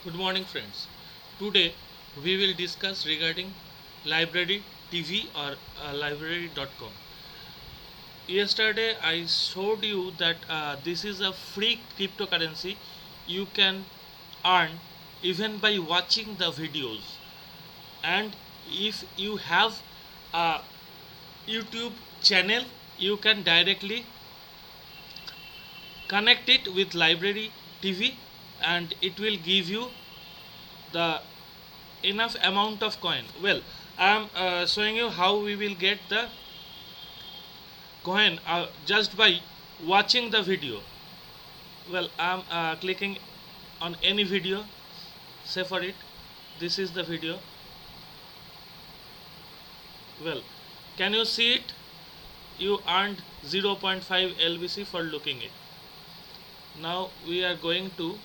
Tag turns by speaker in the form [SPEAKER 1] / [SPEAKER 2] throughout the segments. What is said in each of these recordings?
[SPEAKER 1] Good morning, friends. Today we will discuss regarding library TV or library.com. Yesterday I showed you that this is a free cryptocurrency you can earn even by watching the videos. And if you have a YouTube channel, you can directly connect it with library TV and it will give you the enough amount of coin. Well, I am showing you how we will get the coin just by watching the video. Well, I am clicking on any video. Say for it, this is the video. Well, can you see it? You earned 0.5 lbc for looking it. Now we are going to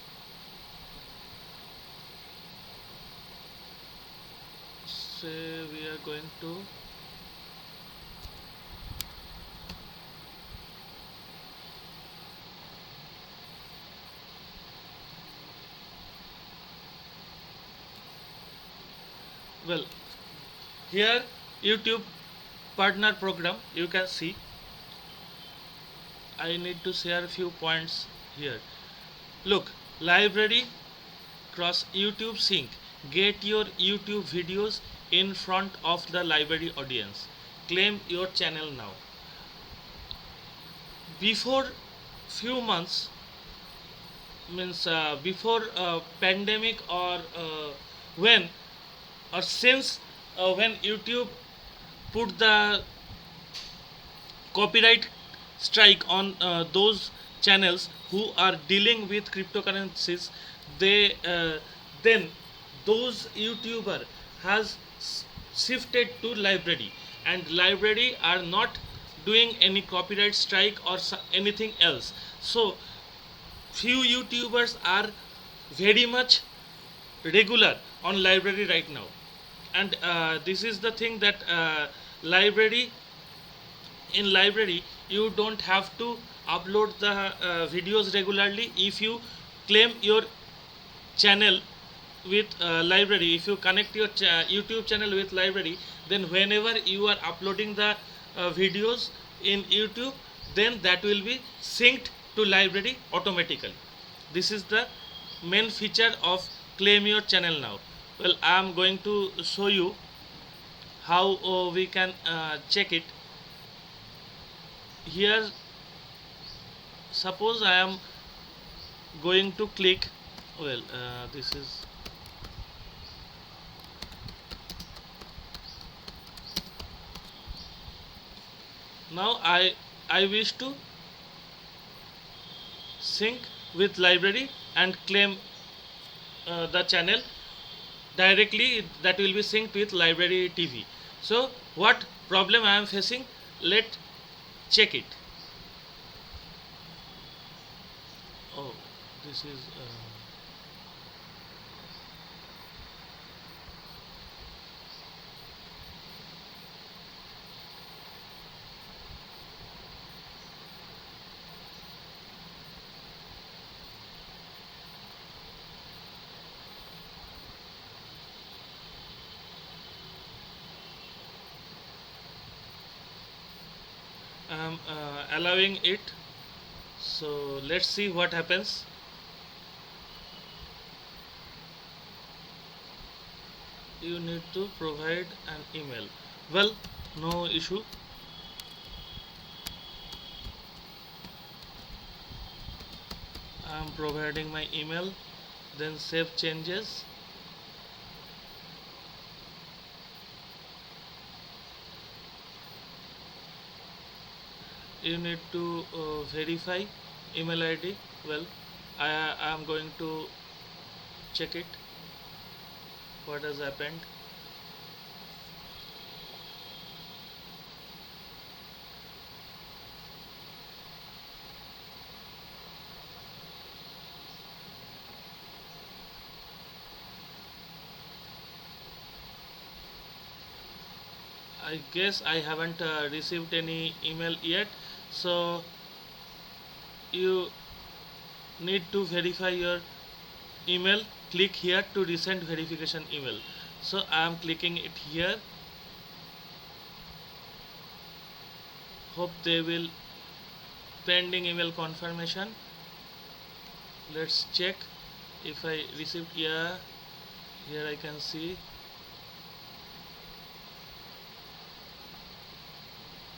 [SPEAKER 1] say we are going to well, here YouTube partner program, you can see I need to share a few points here. Look, library cross YouTube sync. Get your YouTube videos in front of the library audience. Claim your channel now. Before few months, means before pandemic or when or since when YouTube put the copyright strike on those channels who are dealing with cryptocurrencies, they then those YouTuber has shifted to library, and library are not doing any copyright strike or anything else. So few YouTubers are very much regular on library right now, and this is the thing that library in library you don't have to upload the videos regularly. If you claim your channel with library, if you connect your YouTube channel with library, then whenever you are uploading the videos in YouTube, then that will be synced to library automatically. This is the main feature of claim your channel now. Well, I am going to show you how we can check it. Here, suppose I am going to click, well, this is now I wish to sync with library and claim the channel directly. That will be synced with library TV. So what problem I am facing, let check it. Oh, this is I am allowing it. So let's see what happens. You need to provide an email. Well, no issue. I am providing my email, then save changes. You need to verify email ID. Well, I am going to check it what has happened. I guess I haven't received any email yet, so you need to verify your email click here to resend verification email. So I am clicking it here. Hope they will pending email confirmation. Let's check if I received. Yeah, here I can see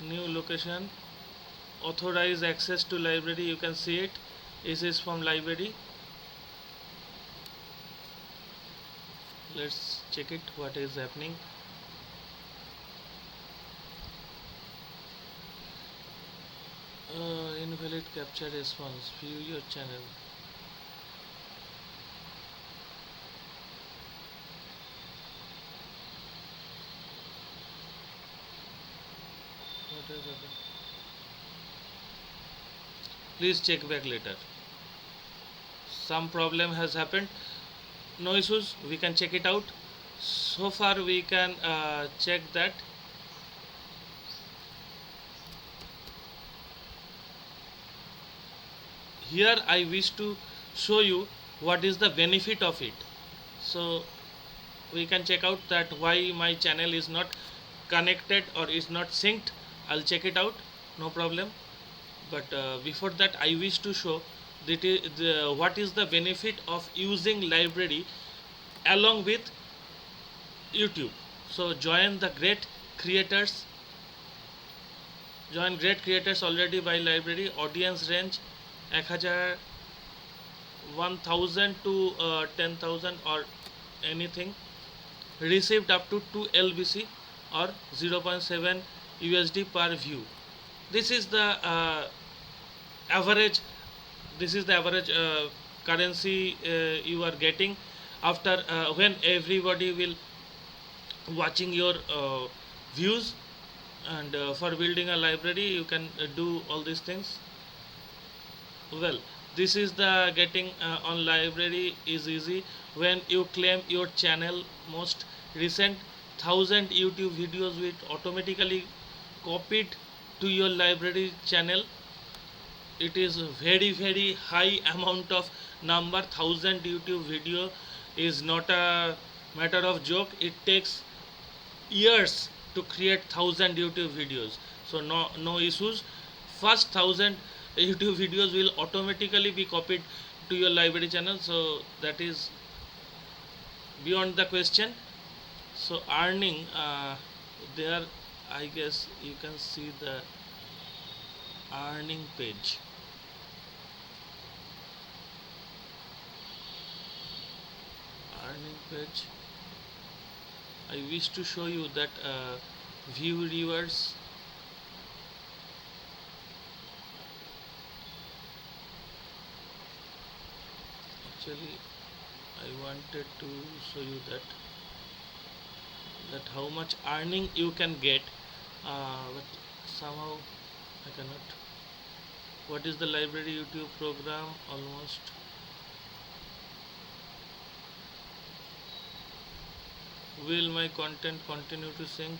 [SPEAKER 1] new location, authorize access to library. You can see it. This is from library. Let's check it, what is happening. Invalid capture response, view your channel. What has happened? Please check back later. Some problem has happened. No issues, we can check it out. So far we can check that here I wish to show you what is the benefit of it. So we can check out that why my channel is not connected or is not synced. I'll check it out, no problem. But before that I wish to show that what is the benefit of using library along with YouTube. So join creators great creators already by library. Audience range 1000 1000 to 10,000 or anything. Received up to 2 LBC or 0.7 USD per view. This is the average. This is the average currency you are getting after when everybody will watching your views. And for building a library you can do all these things. Well, this is the getting on library is easy when you claim your channel most recent 1000 YouTube videos will automatically copied to your library channel. It is very high amount of number. 1000 YouTube video is not a matter of joke. It takes years to create 1000 YouTube videos. So no issues. First 1000 YouTube videos will automatically be copied to your library channel. So that is beyond the question. So earning there, I guess you can see the earning page. Earning page. I wish to show you that view rewards. Actually I wanted to show you that how much earning you can get, but somehow I cannot. What is the library YouTube program? Almost. Will my content continue to sync?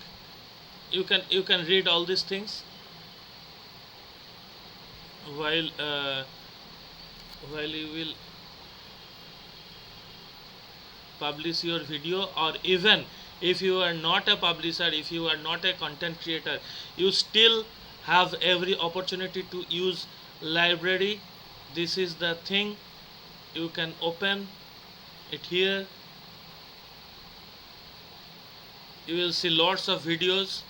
[SPEAKER 1] You can read all these things while you will publish your video. Or even if you are not a publisher, if you are not a content creator, you still have every opportunity to use library. This is the thing. You can open it here. You will see lots of videos.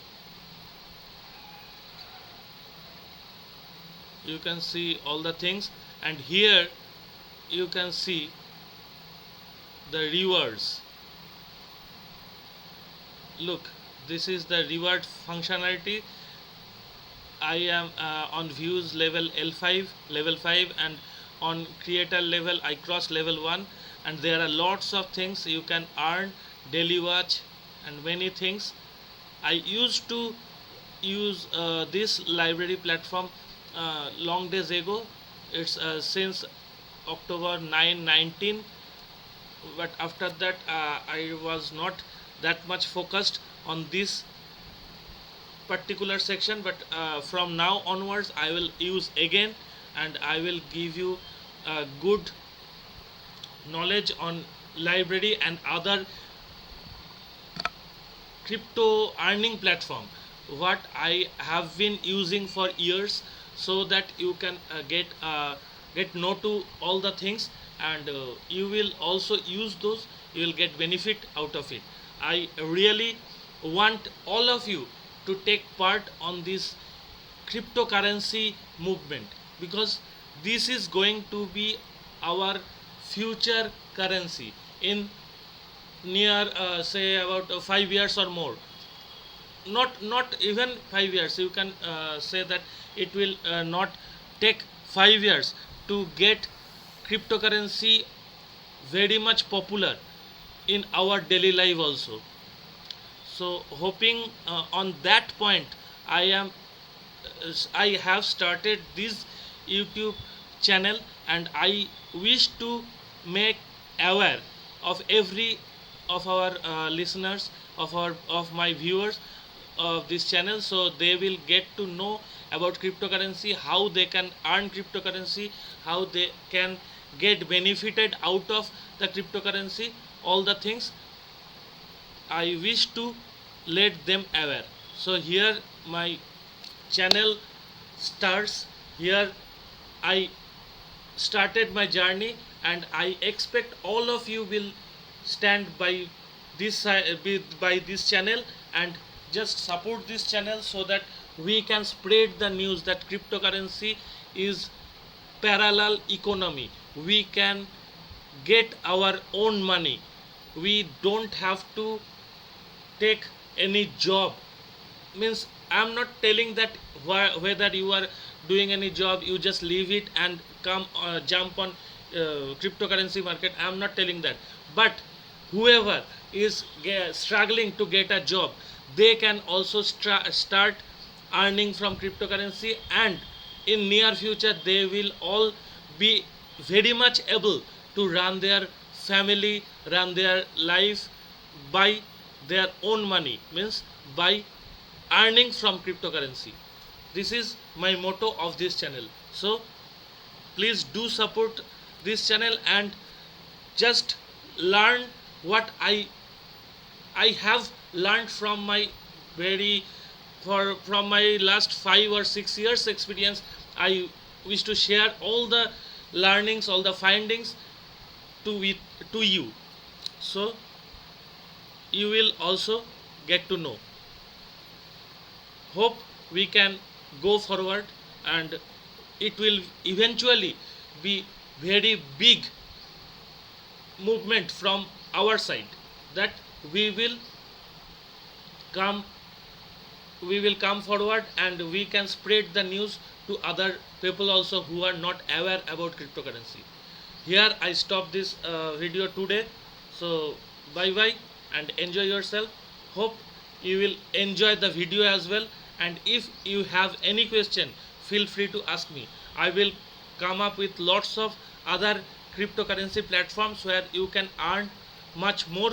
[SPEAKER 1] You can see all the things, and here you can see the rewards. Look, this is the reward functionality. I am on views level level 5, and on creator level I cross level 1, and there are lots of things you can earn, daily watch and many things. I used to use this library platform long days ago. It's since October 9/19, but after that I was not that much focused on this particular section. But from now onwards I will use again, and I will give you a good knowledge on library and other crypto earning platform what I have been using for years, so that you can get know to all the things, and you will also use those, you will get benefit out of it. I really want all of you to take part on this cryptocurrency movement, because this is going to be our future currency in near say about 5 years or more. Not even 5 years, you can say that it will not take 5 years to get cryptocurrency very much popular in our daily life also. So hoping on that point, I am I have started this YouTube channel, and I wish to make aware of every of our listeners, of my viewers of this channel, so they will get to know about cryptocurrency, how they can earn cryptocurrency, how they can get benefited out of the cryptocurrency, all the things I wish to let them aware. So here my channel starts. Here I started my journey, and I expect all of you will stand by by this channel, and just support this channel, so that we can spread the news that cryptocurrency is parallel economy. We can get our own money. We don't have to take any job. Means I'm not telling that whether you are doing any job, you just leave it and come jump on cryptocurrency market. I'm not telling that, but whoever is struggling to get a job, they can also start earning from cryptocurrency, and in near future they will all be very much able to run their family, run their life by their own money, means by earning from cryptocurrency. This is my motto of this channel. So please do support this channel, and just learn what I have learned from my very from my last 5 or 6 years experience. I wish to share all the learnings, all the findings to you, so you will also get to know. Hope we can go forward, and it will eventually be very big movement from our side, that we will come we will come forward, and we can spread the news to other people also who are not aware about cryptocurrency. Here I stop this video today. So bye bye, and enjoy yourself. Hope you will enjoy the video as well, and if you have any question, feel free to ask me. I will come up with lots of other cryptocurrency platforms where you can earn much more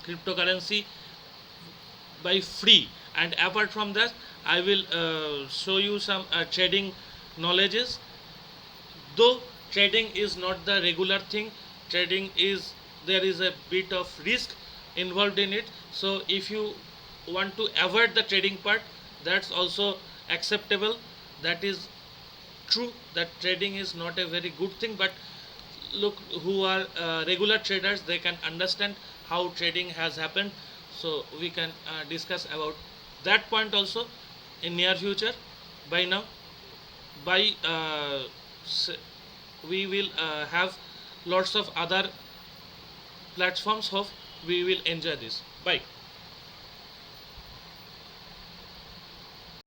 [SPEAKER 1] cryptocurrency by free. And apart from that, I will show you some trading knowledges. Though trading is not the regular thing, trading is, there is a bit of risk involved in it. So if you want to avoid the trading part, that's also acceptable. That is true that trading is not a very good thing, but look, who are regular traders, they can understand how trading has happened. So we can discuss about that point also in near future. By now, by we will have lots of other platforms. Hope we will enjoy this. Bye.